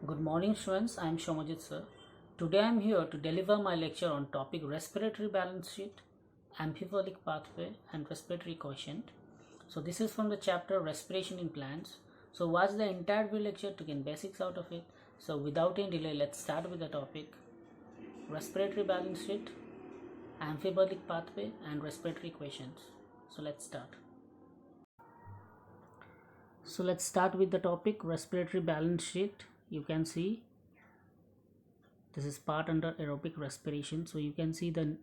Good morning students, I am Shomajit sir. Today I am here to deliver my lecture on topic respiratory balance sheet, amphibolic pathway and respiratory quotient. So this is from the chapter respiration in plants. So watch the entire video lecture to gain basics out of it. So without any delay, let's start with the topic respiratory balance sheet, amphibolic pathway and respiratory quotients. So let's start. So let's start with the topic respiratory balance sheet. You can see this is part under aerobic respiration. So you can see the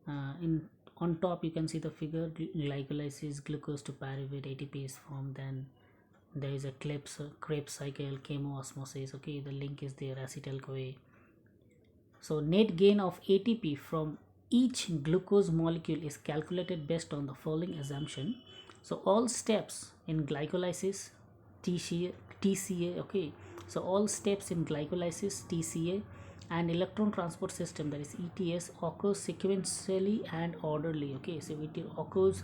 in on top you can see the figure glycolysis, glucose to pyruvate, ATP is formed, then there is a Krebs cycle, chemoosmosis. Okay, the link is there, acetyl CoA. So net gain of ATP from each glucose molecule is calculated based on the following assumption. So all steps in glycolysis, TCA, okay, so all steps in glycolysis, TCA, and electron transport system, that is ETS, occurs sequentially and orderly. Okay, so it occurs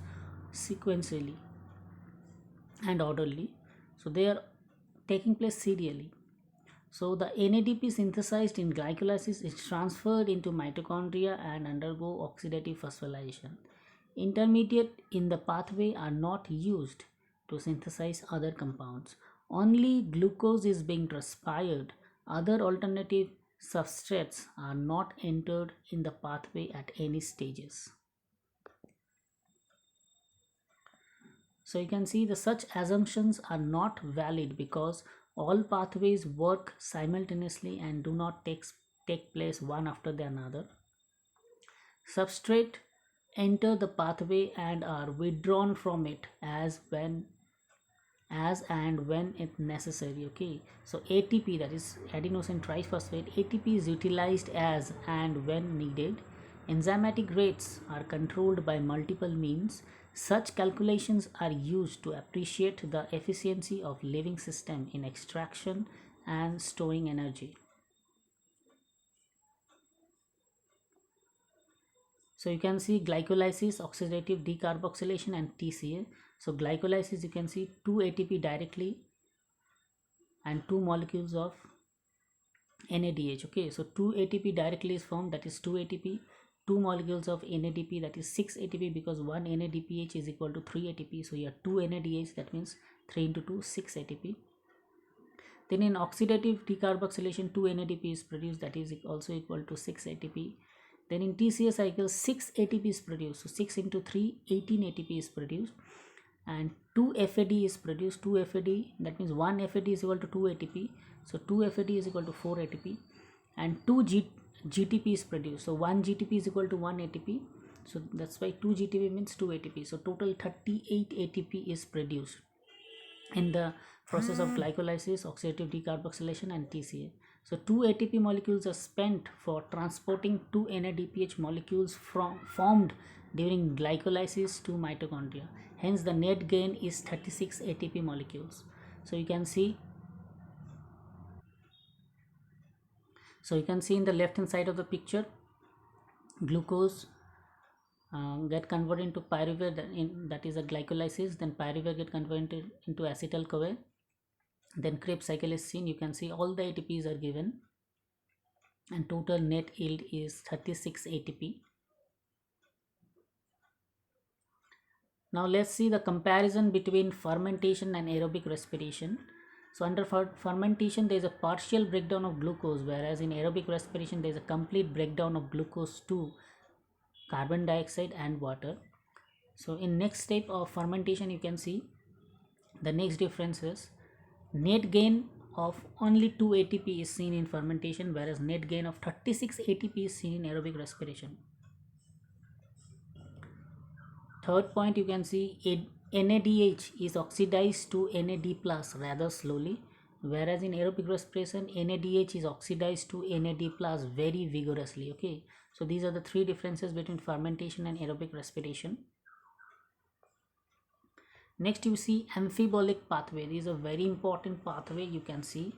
sequentially and orderly, so they are taking place serially. So the NADP synthesized in glycolysis is transferred into mitochondria and undergo oxidative phosphorylation. Intermediate in the pathway are not used to synthesize other compounds. Only glucose is being transpired. Other alternative substrates are not entered in the pathway at any stages. So you can see the such assumptions are not valid because all pathways work simultaneously and do not take place one after the another. Substrate enter the pathway and are withdrawn from it as and when it necessary. Okay, so ATP, that is adenosine triphosphate, ATP is utilized as and when needed. Enzymatic rates are controlled by multiple means. Such calculations are used to appreciate the efficiency of living system in extraction and storing energy. So you can see glycolysis, oxidative decarboxylation and TCA. So glycolysis, you can see 2 ATP directly and 2 molecules of NADH. Okay, so 2 ATP directly is formed, that is 2 ATP, 2 molecules of NADP, that is 6 ATP, because 1 NADPH is equal to 3 ATP. So here 2 NADH, that means 3 into 2, 6 ATP. Then in oxidative decarboxylation 2 NADP is produced, that is also equal to 6 ATP. Then in TCA cycle 6 ATP is produced, so 6 into 3, 18 ATP is produced, and 2 FAD is produced. 2 FAD, that means 1 FAD is equal to 2 ATP, so 2 FAD is equal to 4 ATP, and 2 GTP is produced, so 1 GTP is equal to 1 ATP, so that's why 2 GTP means 2 ATP, so total 38 ATP is produced in the process of glycolysis, oxidative decarboxylation and TCA. So 2 ATP molecules are spent for transporting 2 NADPH molecules formed during glycolysis to mitochondria. Hence the net gain is 36 ATP molecules. So you can see in the left hand side of the picture, glucose get converted into pyruvate, that is a glycolysis, then pyruvate get converted into acetyl CoA, then Krebs cycle is seen. You can see all the ATPs are given and total net yield is 36 ATP. Now let's see the comparison between fermentation and aerobic respiration. So under fermentation there is a partial breakdown of glucose, whereas in aerobic respiration there is a complete breakdown of glucose to carbon dioxide and water. So in next step of fermentation, you can see the next difference is net gain of only 2 ATP is seen in fermentation, whereas net gain of 36 ATP is seen in aerobic respiration. Third point, you can see NADH is oxidized to NAD plus rather slowly, whereas in aerobic respiration NADH is oxidized to NAD plus very vigorously. Okay, so these are the three differences between fermentation and aerobic respiration. Next you see amphibolic pathway. This is a very important pathway, you can see.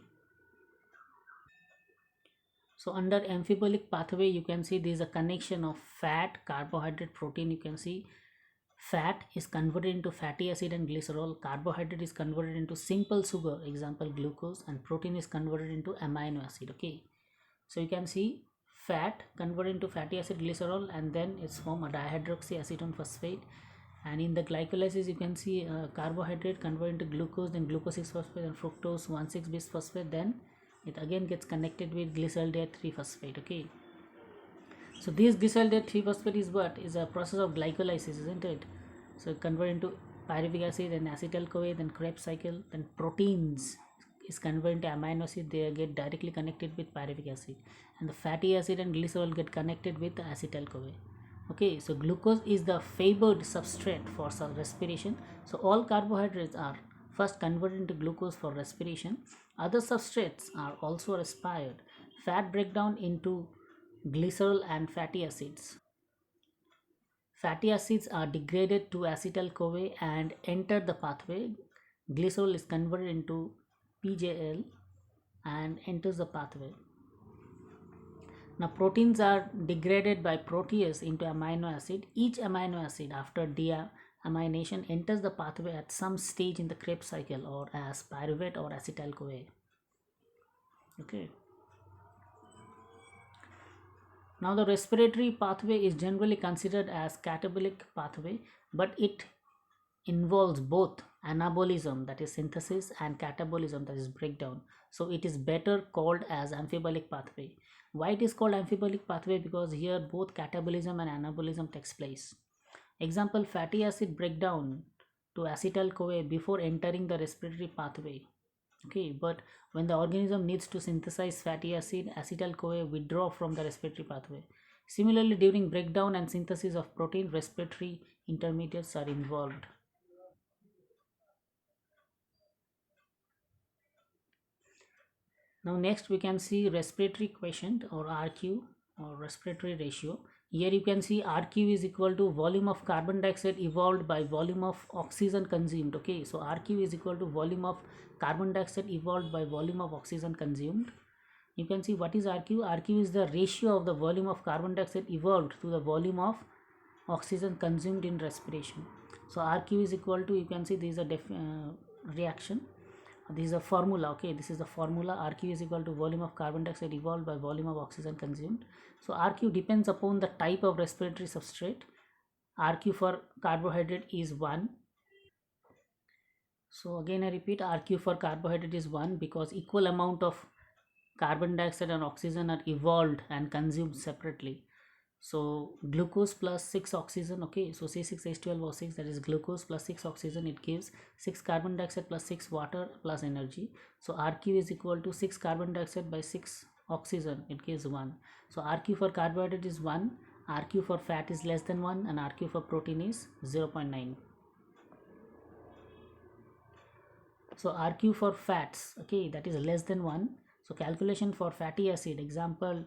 So under amphibolic pathway you can see there is a connection of fat, carbohydrate, protein. You can see Fat is converted into fatty acid and glycerol, carbohydrate is converted into simple sugar, example glucose, and protein is converted into amino acid. Okay, so you can see fat converted into fatty acid, glycerol, and then it's form a dihydroxyacetone phosphate. And in the glycolysis you can see carbohydrate converted into glucose, then glucose 6 phosphate and fructose 1,6 bis phosphate, then it again gets connected with glyceraldehyde 3 phosphate. Okay, so this glyceraldehyde 3 phosphate is what is a process of glycolysis, isn't it? So convert into pyruvic acid and acetyl CoA, then Krebs cycle, then proteins is converted into amino acid, they get directly connected with pyruvic acid, and the fatty acid and glycerol get connected with the acetyl CoA. Okay, so glucose is the favored substrate for respiration. So all carbohydrates are first converted into glucose for respiration. Other substrates are also respired. Fat breakdown into glycerol and fatty acids. Fatty acids are degraded to acetyl CoA and enter the pathway. Glycerol is converted into PJL and enters the pathway. Now proteins are degraded by protease into amino acid. Each amino acid after deamination enters the pathway at some stage in the Krebs cycle or as pyruvate or acetyl CoA. Okay. Now the respiratory pathway is generally considered as catabolic pathway, but it involves both anabolism, that is synthesis, and catabolism, that is breakdown. So it is better called as amphibolic pathway. Why it is called amphibolic pathway? Because here both catabolism and anabolism takes place. Example, fatty acid breakdown to acetyl CoA before entering the respiratory pathway. Okay, but when the organism needs to synthesize fatty acid, acetyl CoA withdraw from the respiratory pathway. Similarly, during breakdown and synthesis of protein, respiratory intermediates are involved. Now next we can see respiratory quotient or RQ or respiratory ratio. Here you can see RQ is equal to volume of carbon dioxide evolved by volume of oxygen consumed. Okay, so RQ is equal to volume of carbon dioxide evolved by volume of oxygen consumed. You can see what is RQ. RQ is the ratio of the volume of carbon dioxide evolved to the volume of oxygen consumed in respiration. So RQ is equal to, you can see this is a reaction. This is a formula. Okay, this is the formula. RQ is equal to volume of carbon dioxide evolved by volume of oxygen consumed. So RQ depends upon the type of respiratory substrate. RQ for carbohydrate is 1. So again I repeat, RQ for carbohydrate is 1 because equal amount of carbon dioxide and oxygen are evolved and consumed separately. So glucose plus 6 oxygen, okay, so C6H12O6, that is glucose plus 6 oxygen, it gives 6 carbon dioxide plus 6 water plus energy. So RQ is equal to 6 carbon dioxide by 6 oxygen, it gives 1. So RQ for carbohydrate is 1, RQ for fat is less than 1, and RQ for protein is 0.9. So RQ for fats, okay, that is less than 1. So calculation for fatty acid, example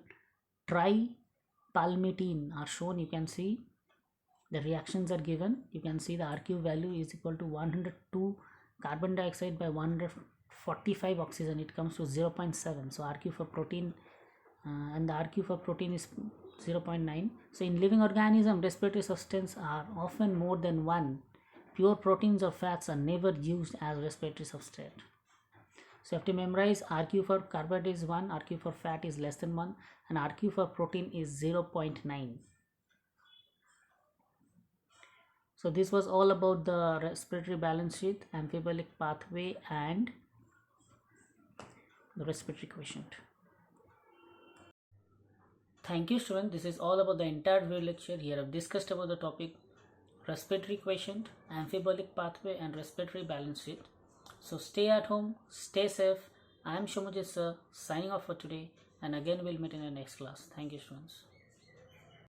tripalmitin are shown. You can see the reactions are given. You can see the RQ value is equal to 102 carbon dioxide by 145 oxygen, it comes to 0.7. So RQ for protein and the RQ for protein is 0.9. So in living organism, respiratory substances are often more than 1. Pure proteins or fats are never used as respiratory substrate. So you have to memorize RQ for carbohydrate is 1, RQ for fat is less than 1, and RQ for protein is 0.9. So this was all about the respiratory balance sheet, amphibolic pathway, and the respiratory quotient. Thank you, student. This is all about the entire video lecture. Here I've discussed about the topic respiratory quotient, amphibolic pathway, and respiratory balance sheet. So stay at home, stay safe. I am Shomujit sir, signing off for today, and again we'll meet in the next class. Thank you, students.